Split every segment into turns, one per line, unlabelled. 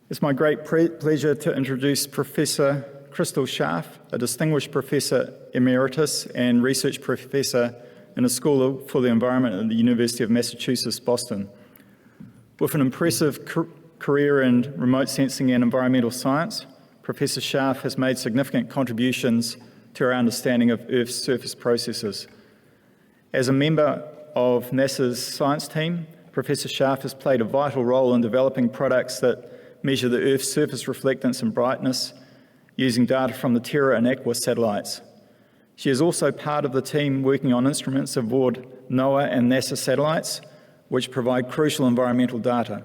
It's my great pleasure to introduce Professor Crystal Schaaf, a distinguished Professor Emeritus and Research Professor in the School for the Environment at the University of Massachusetts, Boston. With an impressive career in remote sensing and environmental science, Professor Schaaf has made significant contributions to our understanding of Earth's surface processes. As a member of NASA's science team, Professor Schaaf has played a vital role in developing products that measure the Earth's surface reflectance and brightness using data from the Terra and Aqua satellites. She is also part of the team working on instruments aboard NOAA and NASA satellites, which provide crucial environmental data.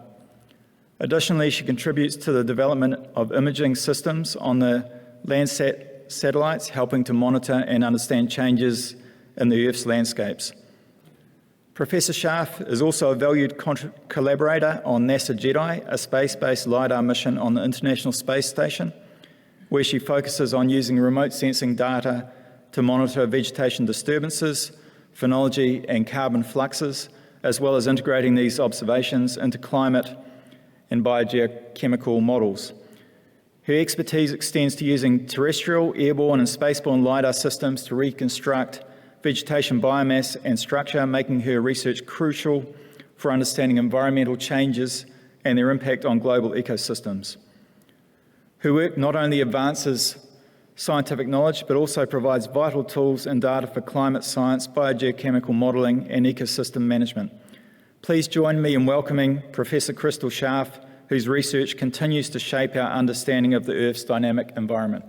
Additionally, she contributes to the development of imaging systems on the Landsat satellites, helping to monitor and understand changes in the Earth's landscapes. Professor Schaaf is also a valued collaborator on NASA JEDI, a space-based LiDAR mission on the International Space Station, where she focuses on using remote sensing data to monitor vegetation disturbances, phenology and carbon fluxes, as well as integrating these observations into climate and biogeochemical models. Her expertise extends to using terrestrial, airborne and spaceborne LiDAR systems to reconstruct vegetation biomass and structure, making her research crucial for understanding environmental changes and their impact on global ecosystems. Her work not only advances scientific knowledge, but also provides vital tools and data for climate science, biogeochemical modelling and ecosystem management. Please join me in welcoming Professor Crystal Schaaf, whose research continues to shape our understanding of the Earth's dynamic environment.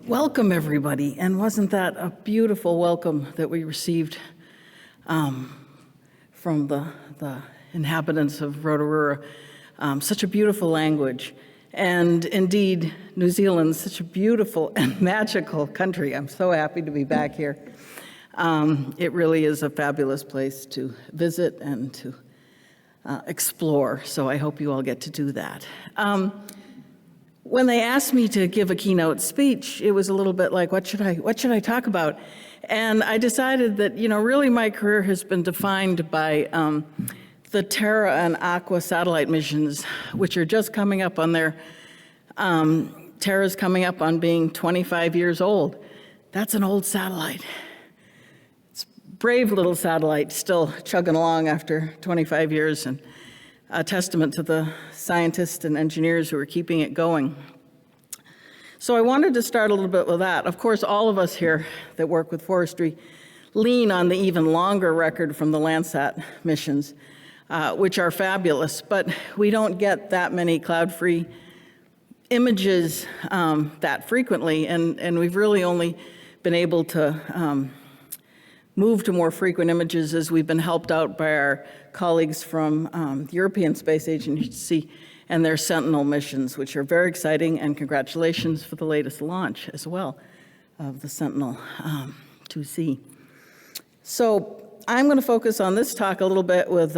Welcome, everybody, and wasn't that a beautiful welcome that we received from the inhabitants of Rotorua? Such a beautiful language, and indeed, New Zealand's such a beautiful and magical country. I'm so happy to be back here. It really is a fabulous place to visit and to explore, so I hope you all get to do that. When they asked me to give a keynote speech, it was a little bit like, what should I talk about? And I decided that, really my career has been defined by the Terra and Aqua satellite missions, which are just coming up on their, Terra's coming up on being 25 years old. That's an old satellite. It's a brave little satellite, still chugging along after 25 years, and a testament to the scientists and engineers who are keeping it going. So I wanted to start a little bit with that. Of course, all of us here that work with forestry lean on the even longer record from the Landsat missions, which are fabulous, but we don't get that many cloud-free images that frequently, and we've really only been able to move to more frequent images as we've been helped out by our colleagues from the European Space Agency and their Sentinel missions, which are very exciting, and congratulations for the latest launch as well of the Sentinel 2C. So I'm going to focus on this talk a little bit with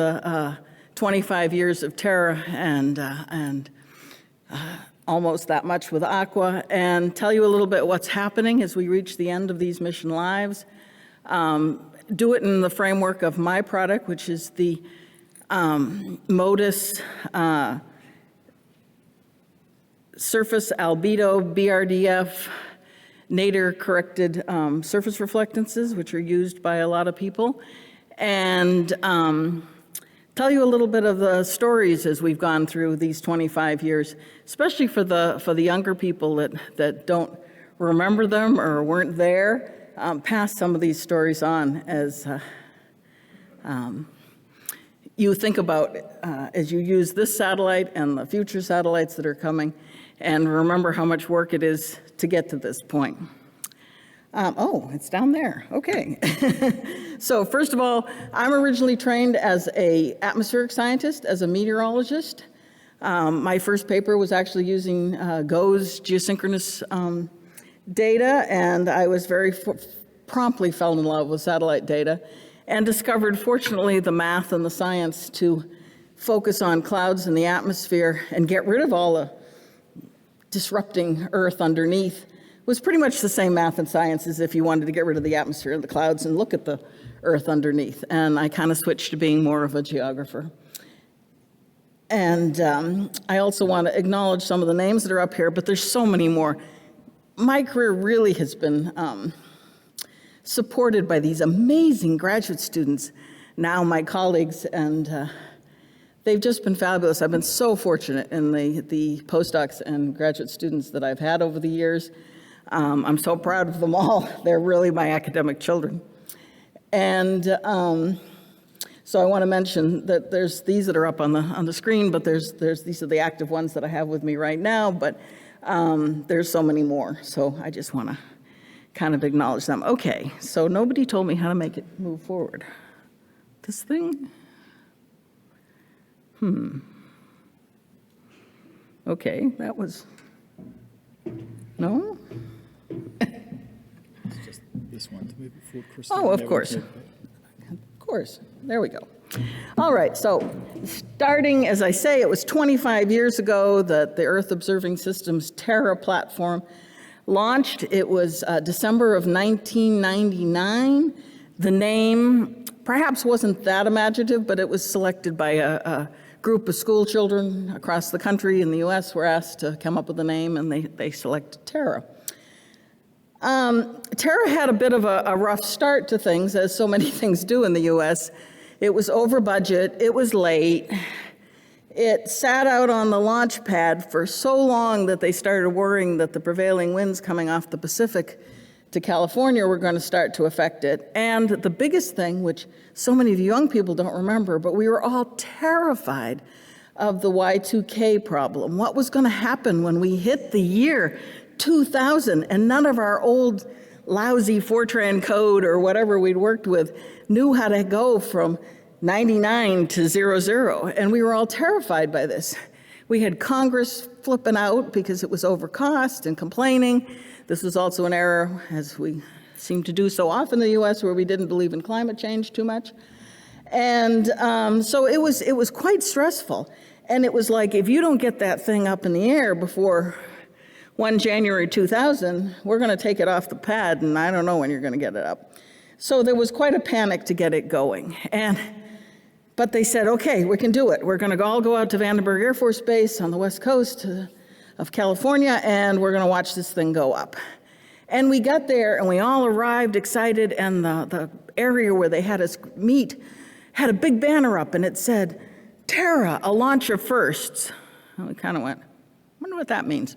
25 years of Terra and almost that much with Aqua, and tell you a little bit what's happening as we reach the end of these mission lives. Do it in the framework of my product, which is the MODIS Surface Albedo BRDF nadir-corrected surface reflectances, which are used by a lot of people, and tell you a little bit of the stories as we've gone through these 25 years, especially for the younger people that don't remember them or weren't there. Pass some of these stories on as you think about as you use this satellite and the future satellites that are coming, and remember how much work it is to get to this point. Oh, it's down there. Okay. So first of all, I'm originally trained as an atmospheric scientist, as a meteorologist. My first paper was actually using GOES geosynchronous data, and I was promptly fell in love with satellite data and discovered, fortunately, the math and the science to focus on clouds in the atmosphere and get rid of all the disrupting Earth underneath. It was pretty much the same math and science as if you wanted to get rid of the atmosphere and the clouds and look at the Earth underneath. And I kind of switched to being more of a geographer. And I also want to acknowledge some of the names that are up here, but there's so many more. My career really has been supported by these amazing graduate students, now my colleagues, and they've just been fabulous. I've been so fortunate in the postdocs and graduate students that I've had over the years. I'm so proud of them all. They're really my academic children. And so I want to mention that there's these that are up on the screen, but these are the active ones that I have with me right now, but there's so many more. So I just want to kind of acknowledge them. Okay, so nobody told me how to make it move forward. This thing? Okay, that was, no?
It's just this one to move it forward, Crystal.
Oh, of course. Of course. There we go. All right, so starting, as I say, it was 25 years ago that the Earth Observing Systems Terra platform launched. It was December of 1999. The name perhaps wasn't that imaginative, but it was selected by a group of school children across the country in the US were asked to come up with a name, and they selected Terra. Terra had a bit of a rough start to things, as so many things do in the US. It was over budget, it was late. It sat out on the launch pad for so long that they started worrying that the prevailing winds coming off the Pacific to California were going to start to affect it. And the biggest thing, which so many of you young people don't remember, but we were all terrified of the Y2K problem. What was going to happen when we hit the year 2000 and none of our old lousy Fortran code or whatever we'd worked with knew how to go from 99 to 00, and we were all terrified by this. We had Congress flipping out because it was over cost and complaining. This was also an era, as we seem to do so often in the US, where we didn't believe in climate change too much. And so it was quite stressful. And it was like, if you don't get that thing up in the air before 1 January 2000, we're going to take it off the pad, and I don't know when you're going to get it up. So there was quite a panic to get it going. But they said, okay, we can do it. We're going to all go out to Vandenberg Air Force Base on the west coast of California, and we're going to watch this thing go up. And we got there, and we all arrived excited, and the area where they had us meet had a big banner up, and it said, Terra, a launch of firsts. And we kind of went, I wonder what that means.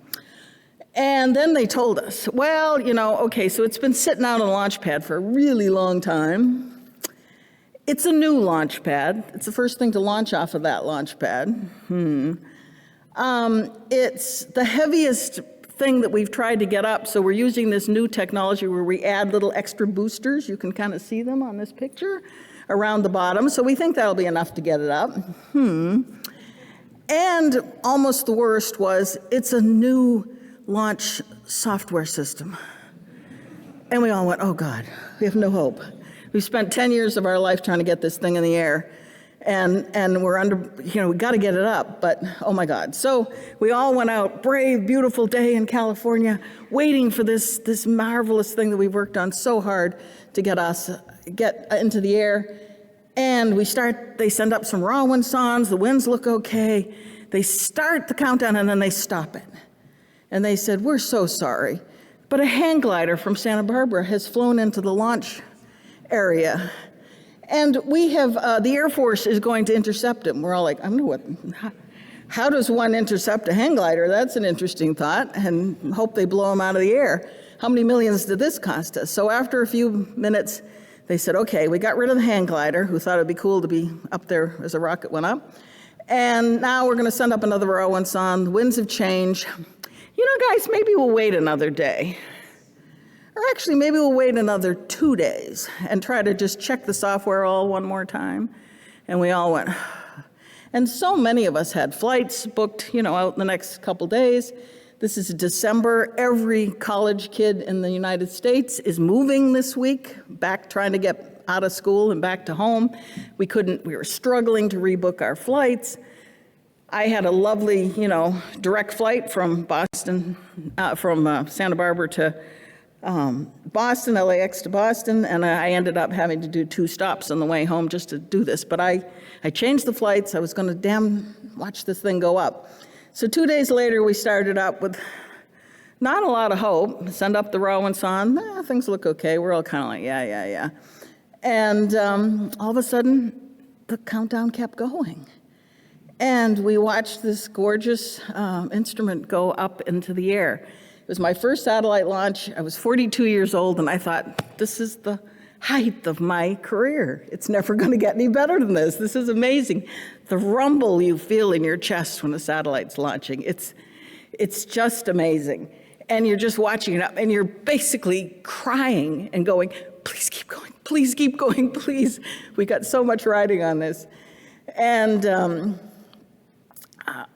And then they told us, well, okay, so it's been sitting out on the launch pad for a really long time. It's a new launch pad. It's the first thing to launch off of that launch pad. It's the heaviest thing that we've tried to get up, so we're using this new technology where we add little extra boosters. You can kind of see them on this picture around the bottom, so we think that'll be enough to get it up. And almost the worst was, it's a new launch software system. And we all went, oh God, we have no hope. We've spent 10 years of our life trying to get this thing in the air, and we're under, we got to get it up, but oh my God. So we all went out, brave, beautiful day in California, waiting for this marvelous thing that we've worked on so hard to get into the air. And they send up some raw wind sondes, the winds look okay. They start the countdown, and then they stop it. And they said, we're so sorry, but a hang glider from Santa Barbara has flown into the launch area. And we have, the Air Force is going to intercept him. We're all like, how does one intercept a hang glider? That's an interesting thought, and hope they blow him out of the air. How many millions did this cost us? So after a few minutes, they said, okay, we got rid of the hang glider, who thought it'd be cool to be up there as a rocket went up. And now we're going to send up another raw wind sonde. The winds have changed. Guys, maybe we'll wait another day. Or actually, maybe we'll wait another 2 days and try to just check the software all one more time. And we all went. And so many of us had flights booked, out in the next couple days. This is December. Every college kid in the United States is moving this week, back trying to get out of school and back to home. We were struggling to rebook our flights. I had a lovely, direct flight from Boston, from Santa Barbara to Boston, LAX to Boston, and I ended up having to do 2 stops on the way home just to do this. But I changed the flights. I was going to watch this thing go up. So 2 days later, we started up with not a lot of hope. Send up the row and so on. Things look okay. We're all kind of like, yeah. And all of a sudden, the countdown kept going. And we watched this gorgeous instrument go up into the air. It was my first satellite launch. I was 42 years old, and I thought, this is the height of my career. It's never going to get any better than this. This is amazing. The rumble you feel in your chest when a satellite's launching, it's just amazing. And you're just watching it up, and you're basically crying and going, please keep going, please keep going, please. We got so much riding on this. And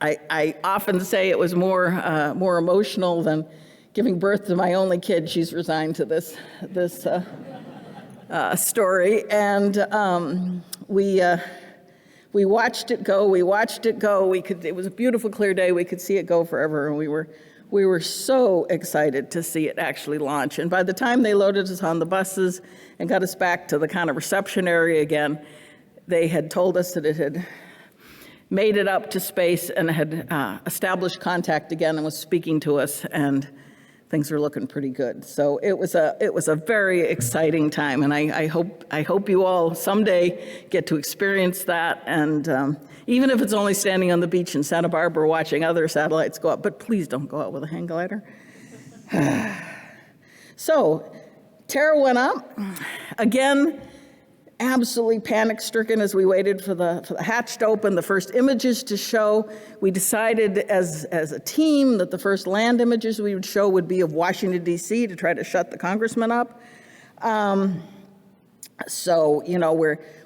I often say it was more emotional than giving birth to my only kid. She's resigned to this story. And we watched it go. We watched it go. It was a beautiful, clear day. We could see it go forever, and we were so excited to see it actually launch. And by the time they loaded us on the buses and got us back to the kind of reception area again, they had told us that it had made it up to space and had established contact again and was speaking to us, and things were looking pretty good. So it was a very exciting time, and I hope you all someday get to experience that. And even if it's only standing on the beach in Santa Barbara watching other satellites go up, but please don't go out with a hang glider. So Terra went up again. Absolutely panic-stricken as we waited for the hatch to open, the first images to show. We decided as a team that the first land images we would show would be of Washington, D.C. to try to shut the congressman up. So,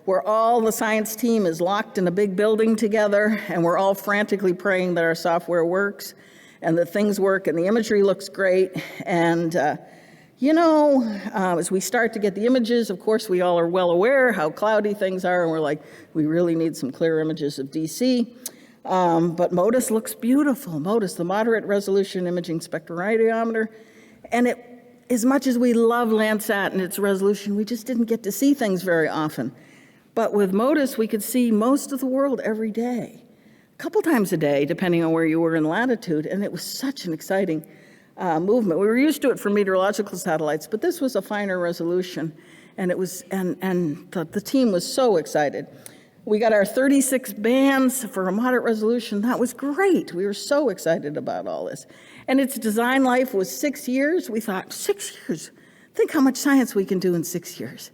we're all the science team is locked in a big building together, and we're all frantically praying that our software works and that things work and the imagery looks great. And as we start to get the images, of course, we all are well aware how cloudy things are, and we're like, we really need some clear images of DC. But MODIS looks beautiful. MODIS, the Moderate Resolution Imaging Spectroradiometer. And as much as we love Landsat and its resolution, we just didn't get to see things very often. But with MODIS, we could see most of the world every day, a couple times a day, depending on where you were in latitude, and it was such an exciting movement. We were used to it for meteorological satellites, but this was a finer resolution, and it was, and the team was so excited. We got our 36 bands for a moderate resolution. That was great. We were so excited about all this. And its design life was 6 years. We thought, 6 years? Think how much science we can do in 6 years.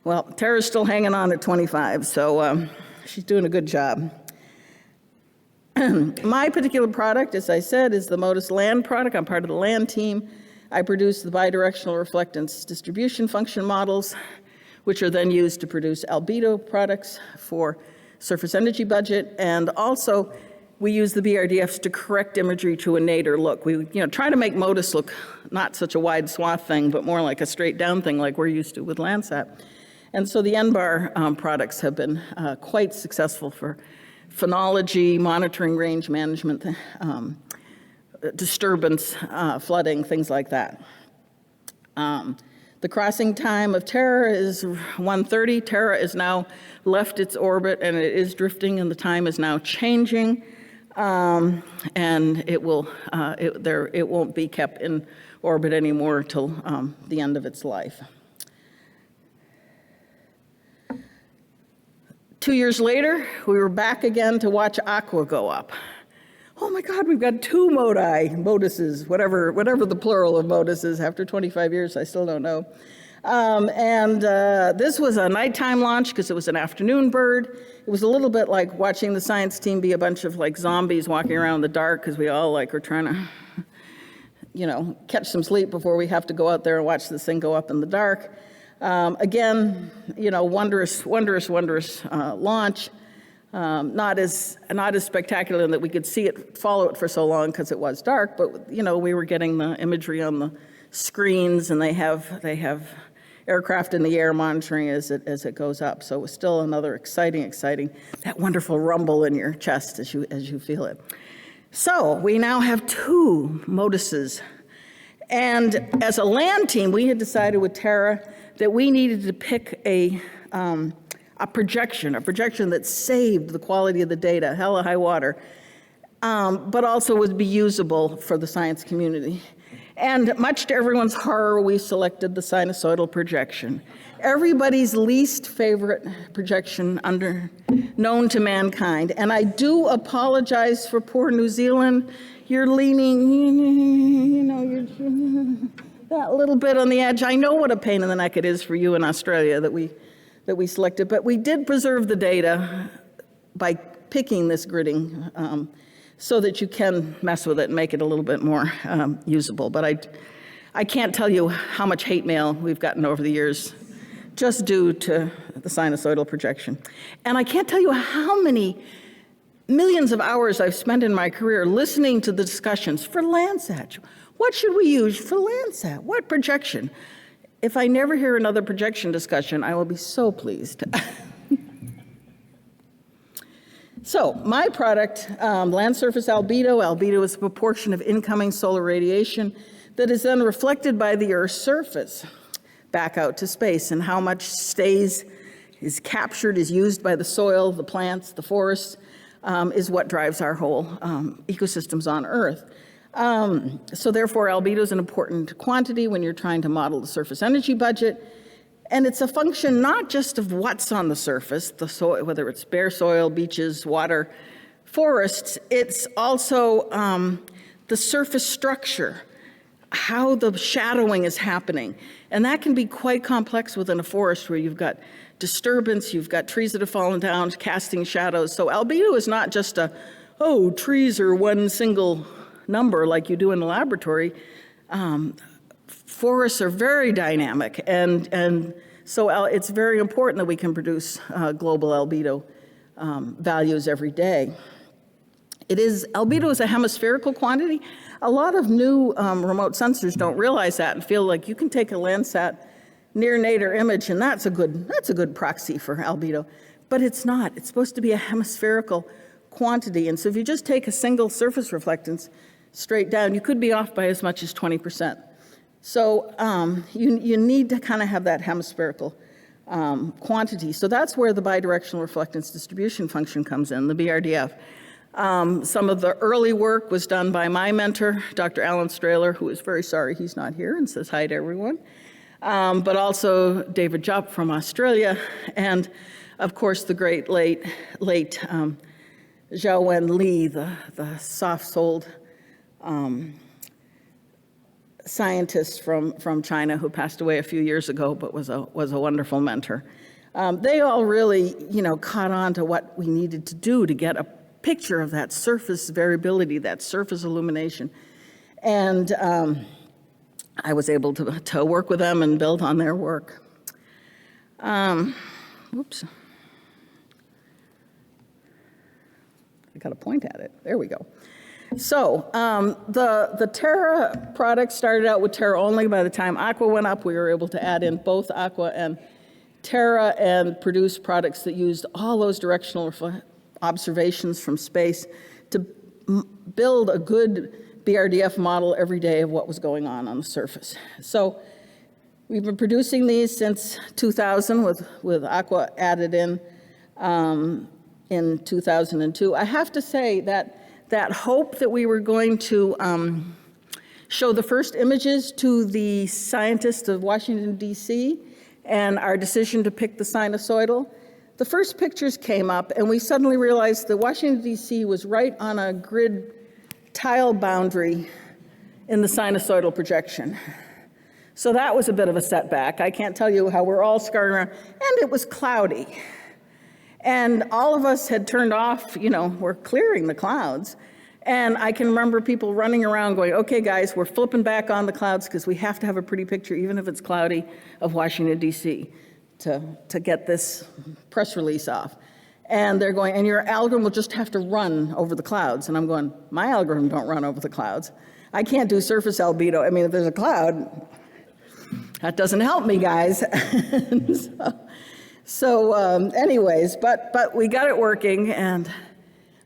Well, Tara's still hanging on at 25, so she's doing a good job. My particular product, as I said, is the MODIS land product. I'm part of the land team. I produce the bidirectional reflectance distribution function models, which are then used to produce Albedo products for surface energy budget. And also, we use the BRDFs to correct imagery to a nadir look. We try to make MODIS look not such a wide swath thing, but more like a straight down thing like we're used to with Landsat. And so the NBAR products have been quite successful for phenology, monitoring range management, disturbance, flooding, things like that. The crossing time of Terra is 1:30. Terra has now left its orbit, and it is drifting, and the time is now changing. And it won't be kept in orbit anymore till the end of its life. 2 years later, we were back again to watch Aqua go up. Oh my God, we've got 2 MODISes, whatever the plural of MODIS is. After 25 years, I still don't know. This was a nighttime launch because it was an afternoon bird. It was a little bit like watching the science team be a bunch of zombies walking around in the dark because we all are trying to, catch some sleep before we have to go out there and watch this thing go up in the dark. Again, wondrous launch. Not as spectacular in that we could see it, follow it for so long because it was dark, but we were getting the imagery on the screens, and they have aircraft in the air monitoring as it goes up. So it was still another exciting, that wonderful rumble in your chest as you feel it. So we now have 2 MODISes. And as a land team, we had decided with Tara that we needed to pick a projection that saved the quality of the data, hell or high water, but also would be usable for the science community. And much to everyone's horror, we selected the sinusoidal projection. Everybody's least favorite projection known to mankind. And I do apologize for poor New Zealand. You're leaning, you're that little bit on the edge. I know what a pain in the neck it is for you in Australia that we selected, but we did preserve the data by picking this gridding so that you can mess with it and make it a little bit more usable. But I can't tell you how much hate mail we've gotten over the years just due to the sinusoidal projection. And I can't tell you how many millions of hours I've spent in my career listening to the discussions for Landsat. What should we use for Landsat? What projection? If I never hear another projection discussion, I will be so pleased. So my product, land surface albedo. Albedo is a proportion of incoming solar radiation that is then reflected by the Earth's surface back out to space, and how much is captured, is used by the soil, the plants, the forests, is what drives our whole ecosystems on Earth. So therefore, albedo is an important quantity when you're trying to model the surface energy budget. And it's a function not just of what's on the surface, the soil, whether it's bare soil, beaches, water, forests, it's also the surface structure, how the shadowing is happening. And that can be quite complex within a forest where you've got disturbance, you've got trees that have fallen down, casting shadows. So albedo is not just trees are one single number like you do in the laboratory. Forests are very dynamic, and so it's very important that we can produce global albedo values every day. Albedo is a hemispherical quantity. A lot of new remote sensors don't realize that and feel like you can take a Landsat near nadir image and that's a good proxy for albedo, but it's not. It's supposed to be a hemispherical quantity, and so if you just take a single surface reflectance straight down, you could be off by as much as 20%. So you need to kind of have that hemispherical quantity. So that's where the bidirectional reflectance distribution function comes in, the BRDF. Some of the early work was done by my mentor, Dr. Alan Strahler, who is very sorry he's not here and says hi to everyone, but also David Jupp from Australia, and of course the great late Xiaowen Li, the soft-souled scientist from China who passed away a few years ago, but was a wonderful mentor. They all really, caught on to what we needed to do to get a picture of that surface variability, that surface illumination. And I was able to work with them and build on their work. Oops. I got to point at it. There we go. So the Terra product started out with Terra only. By the time Aqua went up, we were able to add in both Aqua and Terra and produce products that used all those directional observations from space to build a good BRDF model every day of what was going on the surface. So we've been producing these since 2000 with Aqua added in 2002. I have to say that hope that we were going to show the first images to the scientists of Washington, D.C., and our decision to pick the sinusoidal, the first pictures came up, and we suddenly realized that Washington, D.C. was right on a grid tile boundary in the sinusoidal projection. So that was a bit of a setback. I can't tell you how we're all scurrying around, and it was cloudy. And all of us had turned off, we're clearing the clouds. And I can remember people running around going, okay, guys, we're flipping back on the clouds because we have to have a pretty picture, even if it's cloudy, of Washington, D.C. to get this press release off. And they're going, and your algorithm will just have to run over the clouds. And I'm going, my algorithm don't run over the clouds. I can't do surface albedo. I mean, if there's a cloud, that doesn't help me, guys. Anyways, but we got it working, and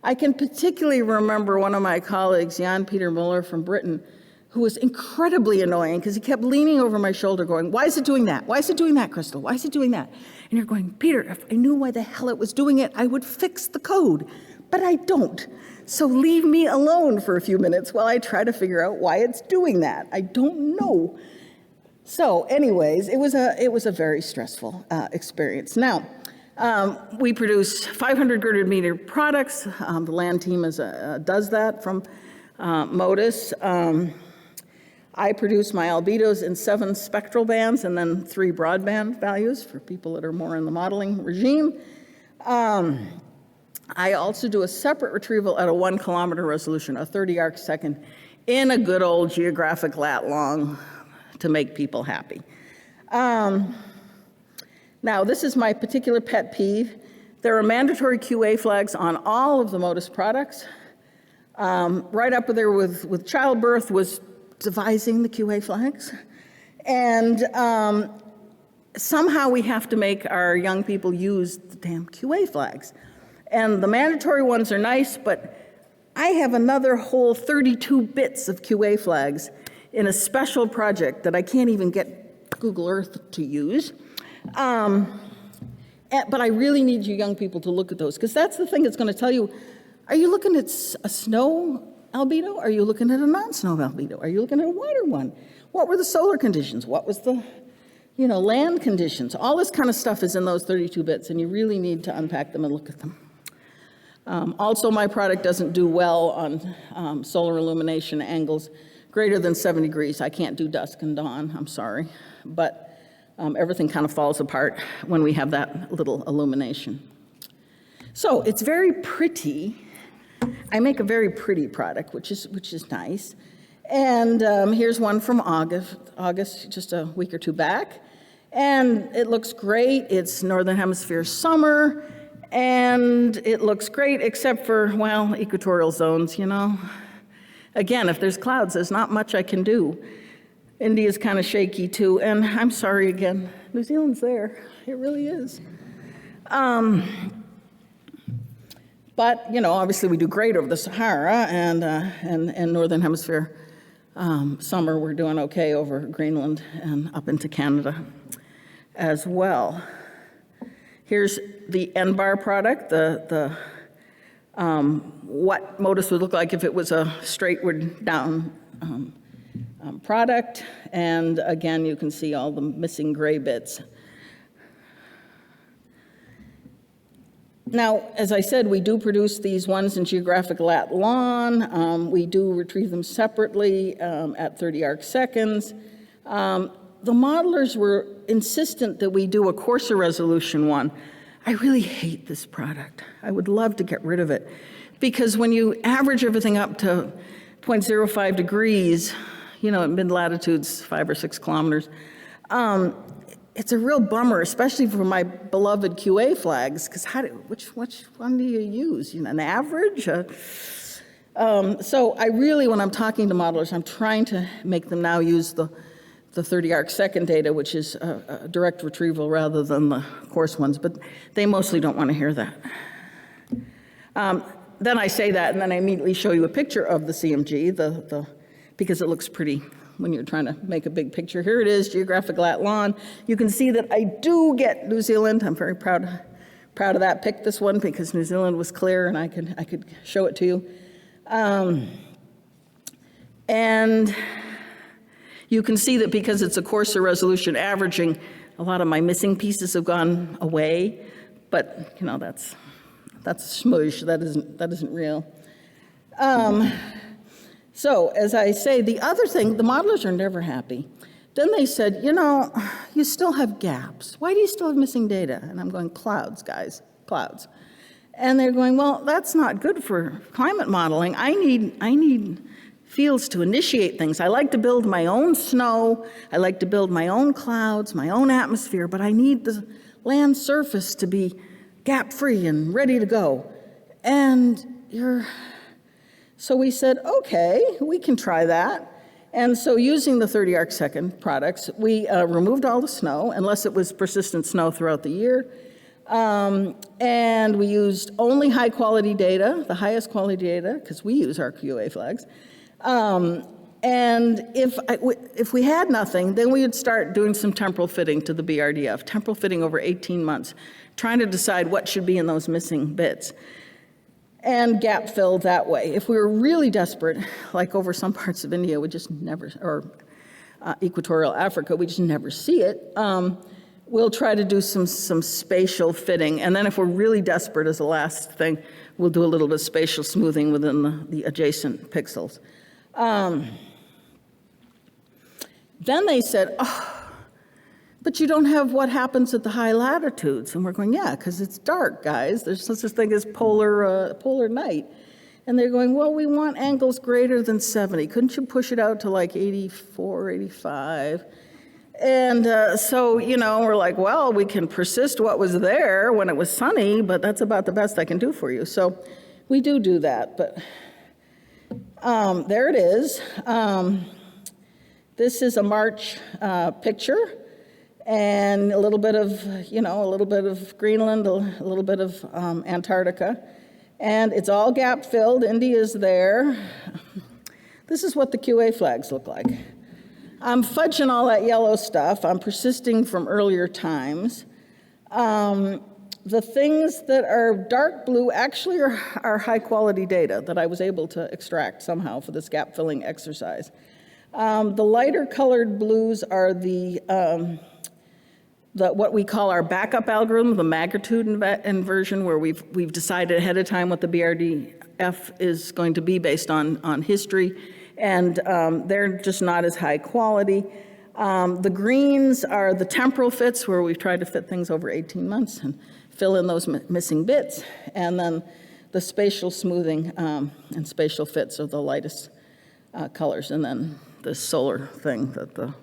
I can particularly remember one of my colleagues, Jan Peter Muller from Britain, who was incredibly annoying because he kept leaning over my shoulder going, why is it doing that? Why is it doing that, Crystal? Why is it doing that? And you're going, Peter, if I knew why the hell it was doing it, I would fix the code, but I don't. So leave me alone for a few minutes while I try to figure out why it's doing that. I don't know. So anyways, it was a very stressful experience. Now, we produce 500 girded meter products. The land team does that from Modus. I produce my albedos in 7 spectral bands and then 3 broadband values for people that are more in the modeling regime. I also do a separate retrieval at a 1 kilometer resolution, a 30 arc second, in a good old geographic lat long to make people happy. Now, this is my particular pet peeve. There are mandatory QA flags on all of the Modus products. Right up there with childbirth was devising the QA flags. And somehow we have to make our young people use the damn QA flags. And the mandatory ones are nice, but I have another whole 32 bits of QA flags in a special project that I can't even get Google Earth to use. But I really need you young people to look at those, because that's the thing that's going to tell you, are you looking at a snow albedo? Are you looking at a non-snow albedo? Are you looking at a water one? What were the solar conditions? What was the land conditions? All this kind of stuff is in those 32 bits, and you really need to unpack them and look at them. Also, my product doesn't do well on solar illumination angles greater than 7 degrees. I can't do dusk and dawn, I'm sorry. But everything kind of falls apart when we have that little illumination. So it's very pretty. I make a very pretty product, which is nice. And here's one from August, just a week or two back. And it looks great. It's Northern Hemisphere summer. And it looks great, except for, well, equatorial zones, Again, if there's clouds, there's not much I can do. India's kind of shaky, too. And I'm sorry again, New Zealand's there. It really is. But, obviously we do great over the Sahara, and Northern Hemisphere summer, we're doing okay over Greenland and up into Canada as well. Here's the NBAR product, what Modus would look like if it was a straightward down product. And again, you can see all the missing gray bits. Now, as I said, we do produce these ones in geographic lat long. We do retrieve them separately at 30 arc seconds. The modelers were insistent that we do a coarser resolution one. I really hate this product. I would love to get rid of it, because when you average everything up to 0.05 degrees, at mid-latitudes, 5 or 6 kilometers, it's a real bummer, especially for my beloved QA flags, because which one do you use? An average? So I really, when I'm talking to modelers, I'm trying to make them now use the 30 arc second data, which is a direct retrieval rather than the coarse ones, but they mostly don't want to hear that. Then I say that, and then I immediately show you a picture of the CMG, because it looks pretty when you're trying to make a big picture. Here it is, geographic lat long. You can see that I do get New Zealand. I'm very proud of that. Picked this one because New Zealand was clear, and I could show it to you. And you can see that because it's a coarser resolution averaging, a lot of my missing pieces have gone away, but that's smoosh. That isn't real. So as I say, the other thing, the modelers are never happy. Then they said, you still have gaps. Why do you still have missing data? And I'm going, clouds, guys, clouds. And they're going, well, that's not good for climate modeling. I need fields to initiate things. I like to build my own snow. I like to build my own clouds, my own atmosphere, but I need the land surface to be gap-free and ready to go. And so we said, okay, we can try that. And so using the 30 arcsecond products, we removed all the snow, unless it was persistent snow throughout the year. And we used only high quality data, the highest quality data, because we use our QA flags. And if we had nothing, then we would start doing some temporal fitting to the BRDF, temporal fitting over 18 months, trying to decide what should be in those missing bits. And gap fill that way. If we were really desperate, like over some parts of India, we just never, or equatorial Africa, we just never see it, we'll try to do some spatial fitting. And then if we're really desperate as a last thing, we'll do a little bit of spatial smoothing within the adjacent pixels. Then they said, oh, but you don't have what happens at the high latitudes. And we're going, yeah, because it's dark, guys. There's such a thing as polar night. And they're going, well, we want angles greater than 70. Couldn't you push it out to like 84, 85? And so, we're like, well, we can persist what was there when it was sunny, but that's about the best I can do for you. So we do that. But there it is. This is a March picture. And a little bit of, Greenland, a little bit of Antarctica. And it's all gap filled. India's there. This is what the QA flags look like. I'm fudging all that yellow stuff. I'm persisting from earlier times. The things that are dark blue actually are high quality data that I was able to extract somehow for this gap filling exercise. The lighter colored blues are what we call our backup algorithm, the magnitude inversion, where we've decided ahead of time what the BRDF is going to be based on history, and they're just not as high quality. The greens are the temporal fits, where we've tried to fit things over 18 months and fill in those missing bits, and then the spatial smoothing and spatial fits are the lightest colors, and then the solar thing that the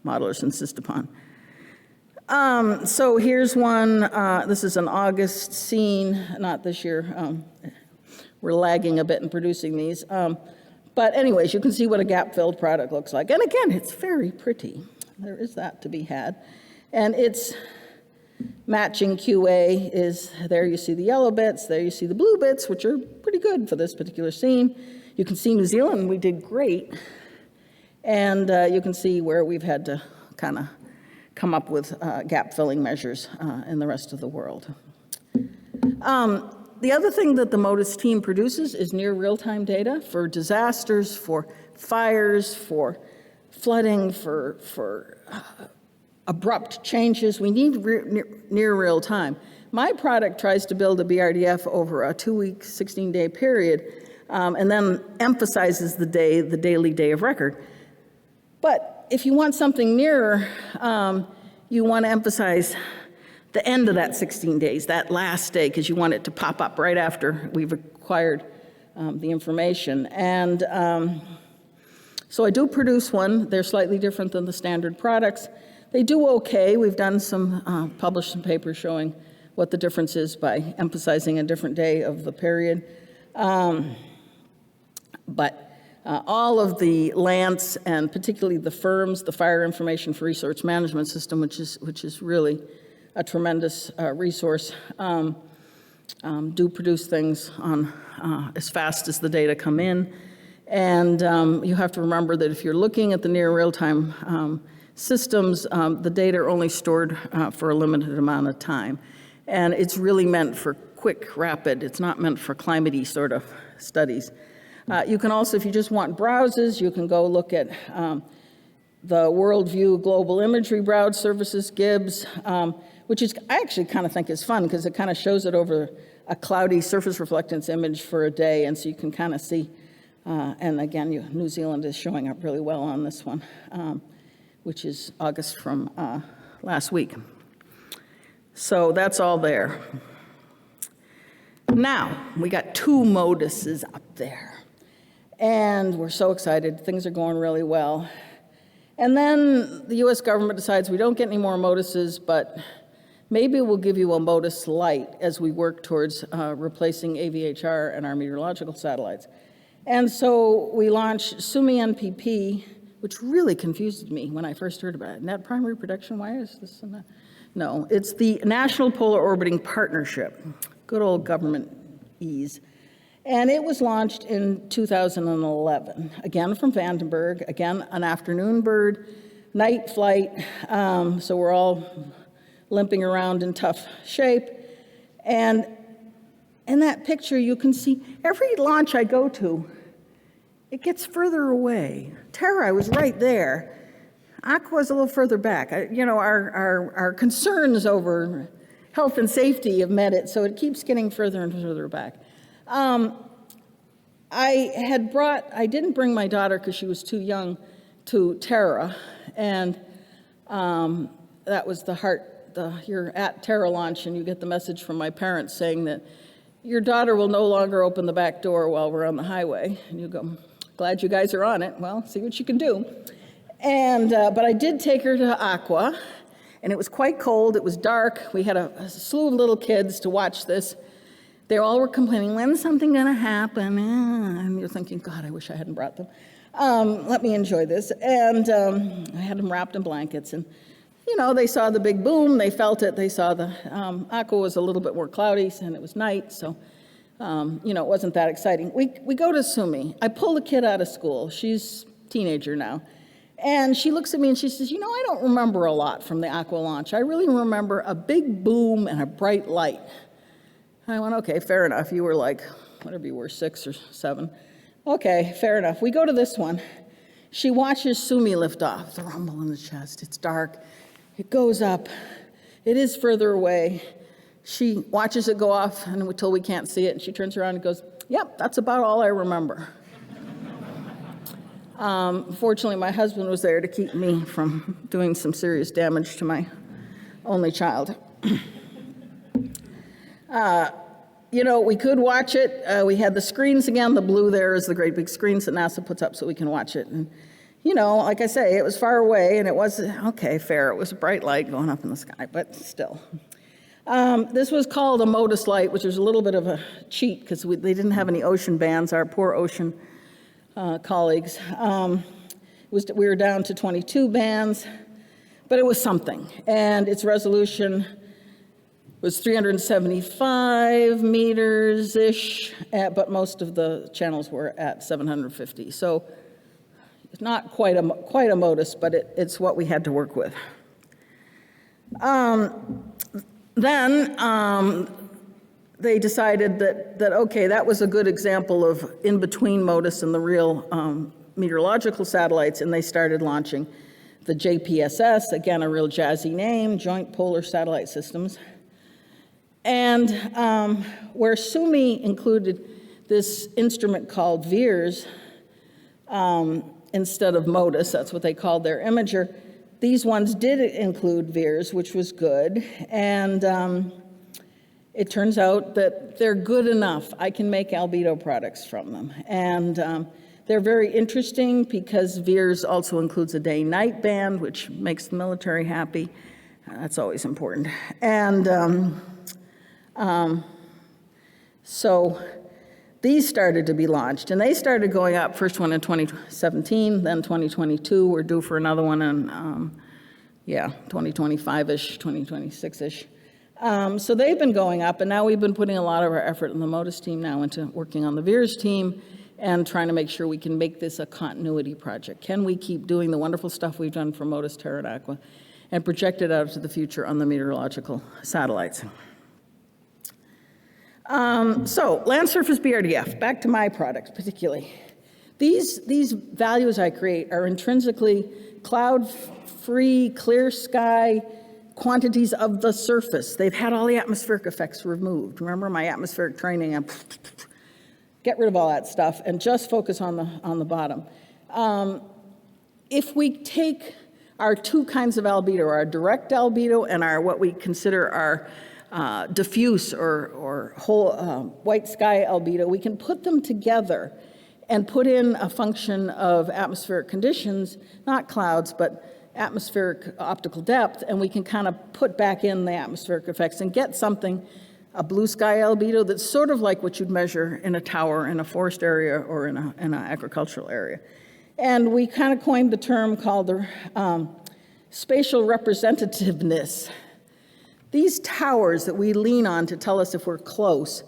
modelers insist upon. So here's one, this is an August scene, not this year. We're lagging a bit in producing these. But anyways, you can see what a gap-filled product looks like. And again, it's very pretty. There is that to be had. And it's matching QA is, there you see the yellow bits, there you see the blue bits, which are pretty good for this particular scene. You can see New Zealand, we did great. And you can see where we've had to kind of come up with gap-filling measures in the rest of the world. The other thing that the MODIS team produces is near real-time data for disasters, for fires, for flooding, for abrupt changes. We need near real time. My product tries to build a BRDF over a 2-week, 16-day period, and then emphasizes the daily day of record. But if you want something nearer, you want to emphasize the end of that 16 days, that last day, because you want it to pop up right after we've acquired the information. And so I do produce one. They're slightly different than the standard products. They do okay. We've done some, published some papers showing what the difference is by emphasizing a different day of the period. But all of the LANTs, and particularly the FIIRS, the Fire Information for Resource Management System, which is really a tremendous resource, do produce things on as fast as the data come in. And you have to remember that if you're looking at the near real-time systems, the data are only stored for a limited amount of time. And it's really meant for quick, rapid. It's not meant for climate-y sort of studies. You can also, if you just want browses, you can go look at the Worldview Global Imagery Browse Services, GIBS, which is, I actually kind of think is fun because it kind of shows it over a cloudy surface reflectance image for a day, and so you can kind of see, and again, New Zealand is showing up really well on this one, which is August from last week. So that's all there. Now, we got 2 MODISes up there. And we're so excited. Things are going really well. And then the US government decides we don't get any more MODISes, but maybe we'll give you a MODIS light as we work towards replacing AVHR and our meteorological satellites. And so we launched SUMI NPP, which really confused me when I first heard about it. Net primary production, why is this? No, it's the National Polar Orbiting Partnership, good old government ease. And it was launched in 2011, again from Vandenberg, again an afternoon bird, night flight, so we're all limping around in tough shape. And in that picture, you can see every launch I go to, it gets further away. Terra, I was right there. Aqua's a little further back. Our concerns over health and safety have met it, so it keeps getting further and further back. I didn't bring my daughter because she was too young to Terra, and that was you're at Terra launch and you get the message from my parents saying that your daughter will no longer open the back door while we're on the highway. And you go, glad you guys are on it. Well, see what you can do. And, but I did take her to Aqua, and it was quite cold. It was dark. We had a slew of little kids to watch this. They all were complaining, when's something going to happen? And you're thinking, God, I wish I hadn't brought them. Let me enjoy this. And I had them wrapped in blankets. And, they saw the big boom. They felt it. They saw the Aqua was a little bit more cloudy, and it was night. So, it wasn't that exciting. We go to SUMI. I pull the kid out of school. She's a teenager now. And she looks at me and she says, I don't remember a lot from the Aqua launch. I really remember a big boom and a bright light. I went, okay, fair enough. You were like, whatever you were, 6 or 7. Okay, fair enough. We go to this one. She watches SUMI lift off, the rumble in the chest. It's dark. It goes up. It is further away. She watches it go off until we can't see it, and she turns around and goes, yep, that's about all I remember. Fortunately, my husband was there to keep me from doing some serious damage to my only child. We could watch it. We had the screens again. The blue there is the great big screens that NASA puts up so we can watch it. And, like I say, it was far away, and it was, okay, fair. It was a bright light going up in the sky, but still. This was called a MODIS light, which was a little bit of a cheat because they didn't have any ocean bands, our poor ocean colleagues. We were down to 22 bands, but it was something. And its resolution was 375 meters-ish, but most of the channels were at 750. So it's not quite a MODIS, but it's what we had to work with. Then they decided that, okay, that was a good example of in-between MODIS and the real meteorological satellites, and they started launching the JPSS, again, a real jazzy name, Joint Polar Satellite Systems. And where SUMI included this instrument called VIIRS instead of MODIS, that's what they called their imager, these ones did include VIIRS, which was good. And it turns out that they're good enough. I can make Albedo products from them. And they're very interesting because VIIRS also includes a day-night band, which makes the military happy. That's always important. And so these started to be launched, and they started going up, first one in 2017, then 2022. We're due for another one in, 2025-ish, 2026-ish. So they've been going up, and now we've been putting a lot of our effort in the MODIS team now into working on the VIIRS team and trying to make sure we can make this a continuity project. Can we keep doing the wonderful stuff we've done for MODIS, Terra, and Aqua and project it out to the future on the meteorological satellites? So land surface BRDF, back to my products particularly. These values I create are intrinsically cloud-free, clear sky quantities of the surface. They've had all the atmospheric effects removed. Remember my atmospheric training? Get rid of all that stuff and just focus on the bottom. If we take our two kinds of albedo, our direct albedo and our what we consider our diffuse or whole white sky albedo, we can put them together and put in a function of atmospheric conditions, not clouds, but atmospheric optical depth, and we can kind of put back in the atmospheric effects and get something, a blue sky albedo, that's sort of like what you'd measure in a tower in a forest area or in an agricultural area. And we kind of coined the term called the spatial representativeness. These towers that we lean on to tell us if we're close,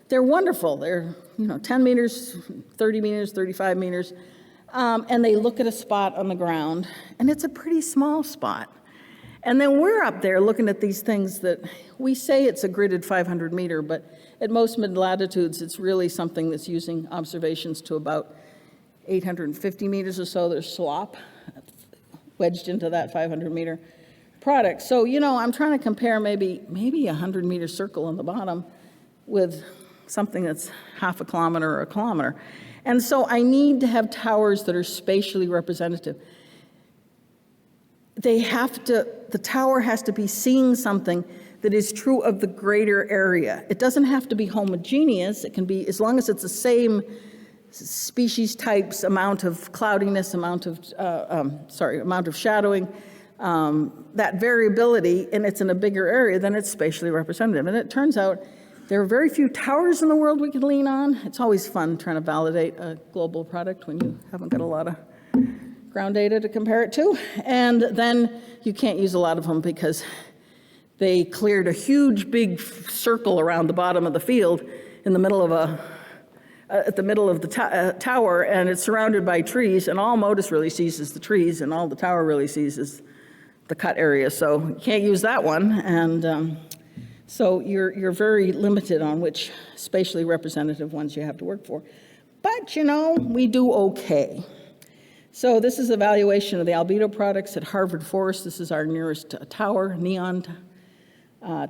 they're wonderful. They're 10 meters, 30 meters, 35 meters. And they look at a spot on the ground, and it's a pretty small spot. And then we're up there looking at these things that we say it's a gridded 500 meter, but at most mid-latitudes, it's really something that's using observations to about 850 meters or so. There's slop wedged into that 500 meter product. So, I'm trying to compare maybe a 100 meter circle on the bottom with something that's half a kilometer or a kilometer. And so I need to have towers that are spatially representative. The tower has to be seeing something that is true of the greater area. It doesn't have to be homogeneous. It can be, as long as it's the same species types, amount of cloudiness, amount of shadowing, that variability, and it's in a bigger area, then it's spatially representative. And it turns out there are very few towers in the world we can lean on. It's always fun trying to validate a global product when you haven't got a lot of ground data to compare it to. And then you can't use a lot of them because they cleared a huge big circle around the bottom of the field in the middle of at the middle of the tower, and it's surrounded by trees, and all MODIS really sees is the trees, and all the tower really sees is the cut area. So you can't use that one, and so you're very limited on which spatially representative ones you have to work for. But, we do okay. So this is evaluation of the albedo products at Harvard Forest. This is our nearest tower, neon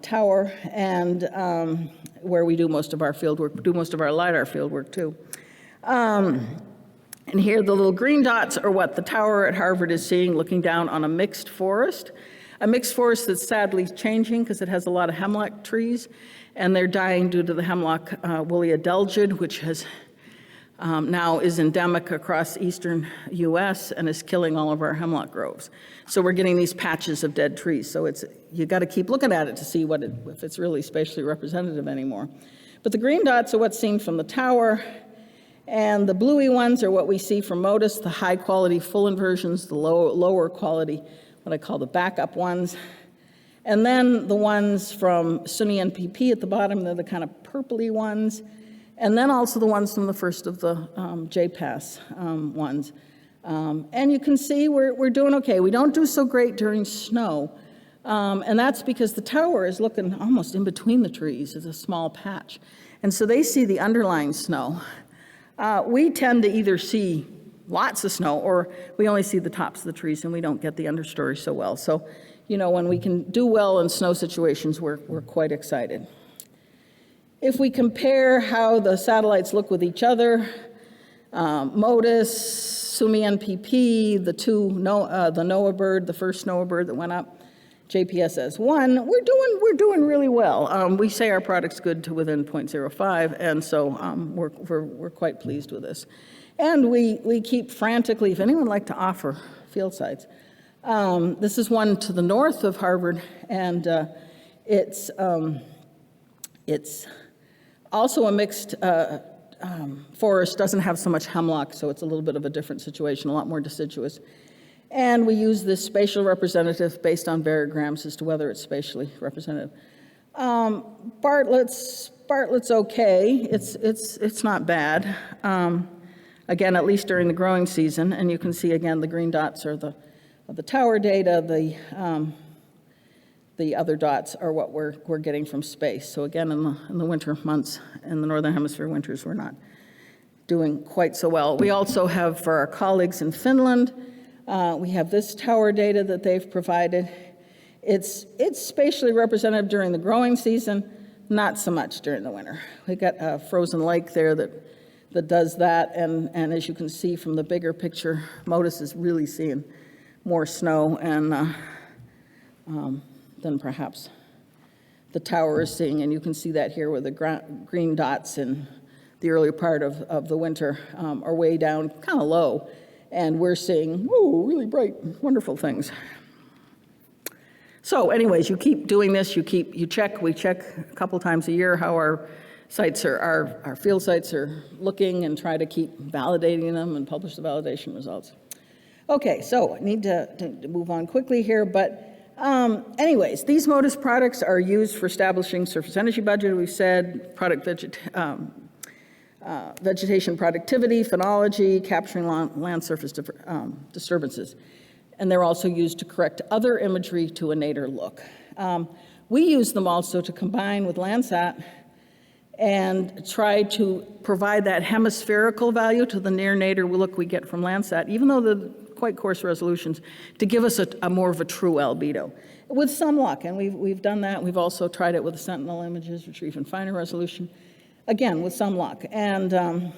tower, and where we do most of our field work, do most of our LiDAR field work too. And here the little green dots are what the tower at Harvard is seeing looking down on a mixed forest. A mixed forest that's sadly changing because it has a lot of hemlock trees, and they're dying due to the hemlock woolly adelgid, which has now is endemic across eastern U.S. and is killing all of our hemlock groves. So we're getting these patches of dead trees. So you got to keep looking at it to see if it's really spatially representative anymore. But the green dots are what's seen from the tower, and the bluey ones are what we see from MODIS, the high quality full inversions, the lower quality, what I call the backup ones. And then the ones from SUNY NPP at the bottom, they're the kind of purpley ones. And then also the ones from the first of the JPass ones. And you can see we're doing okay. We don't do so great during snow. And that's because the tower is looking almost in between the trees. It's a small patch. And so they see the underlying snow. We tend to either see lots of snow or we only see the tops of the trees and we don't get the understory so well. So, when we can do well in snow situations, we're quite excited. If we compare how the satellites look with each other, MODIS, SUNY NPP, the NOAA bird, the first NOAA bird that went up, JPSS-1, we're doing really well. We say our product's good to within 0.05, and so we're quite pleased with this. And we keep frantically, if anyone would like to offer field sites, this is one to the north of Harvard, and it's also a mixed forest, doesn't have so much hemlock, so it's a little bit of a different situation, a lot more deciduous. And we use this spatial representative based on variograms as to whether it's spatially representative. Bartlett's okay. It's not bad. Again, at least during the growing season, and you can see again the green dots are the tower data. The other dots are what we're getting from space. So again, in the winter months, in the Northern Hemisphere winters, we're not doing quite so well. We also have, for our colleagues in Finland, we have this tower data that they've provided. It's spatially representative during the growing season, not so much during the winter. We got a frozen lake there that does that, and as you can see from the bigger picture, MODIS is really seeing more snow and than perhaps the tower is seeing, and you can see that here where the green dots in the early part of the winter are way down, kind of low, and we're seeing, ooh, really bright, wonderful things. So anyways, you keep doing this, we check a couple times a year how our sites our field sites are looking and try to keep validating them and publish the validation results. Okay, so I need to move on quickly here, but anyways, these MODIS products are used for establishing surface energy budget, we've said, vegetation productivity, phenology, capturing land surface disturbances. And they're also used to correct other imagery to a nadir look. We use them also to combine with Landsat and try to provide that hemispherical value to the near nadir look we get from Landsat, even though they're quite coarse resolutions, to give us a more of a true albedo. With some luck, and we've done that. We've also tried it with the Sentinel images, which are even finer resolution, again, with some luck. And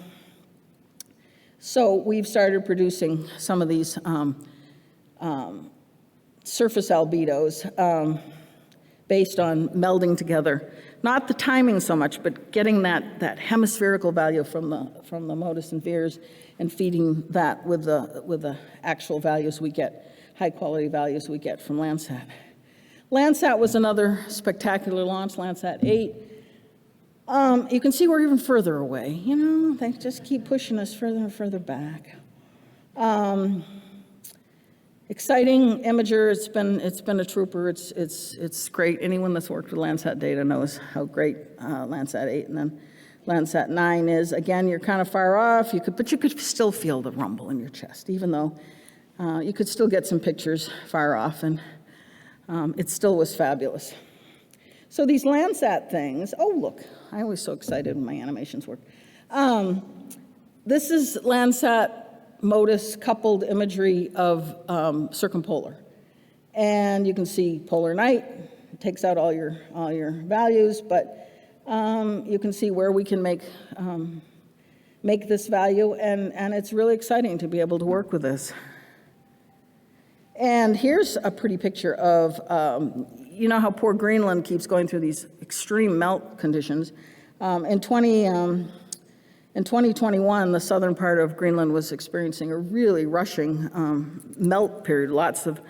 so we've started producing some of these surface albedos based on melding together, not the timing so much, but getting that hemispherical value from the MODIS and VIIRS and feeding that with the actual values we get, high quality values we get from Landsat. Landsat was another spectacular launch, Landsat 8. You can see we're even further away. You know, they just keep pushing us further and further back. Exciting imager. It's been a trooper. It's great. Anyone that's worked with Landsat data knows how great Landsat 8 and then Landsat 9 is. Again, you're kind of far off. But you could still feel the rumble in your chest, even though you could still get some pictures far off, and it still was fabulous. So these Landsat things. Oh, look! I always so excited when my animations work. This is Landsat MODIS coupled imagery of circumpolar. And you can see polar night, it takes out all your values, but you can see where we can make this value, and it's really exciting to be able to work with this. And here's a pretty picture of, you know how poor Greenland keeps going through these extreme melt conditions. In 2021, the southern part of Greenland was experiencing a really rushing melt period, lots of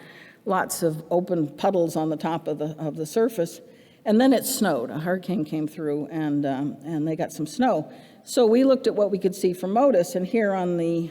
open puddles on the top of the surface, and then it snowed. A hurricane came through, and they got some snow. So we looked at what we could see from MODIS, and here on the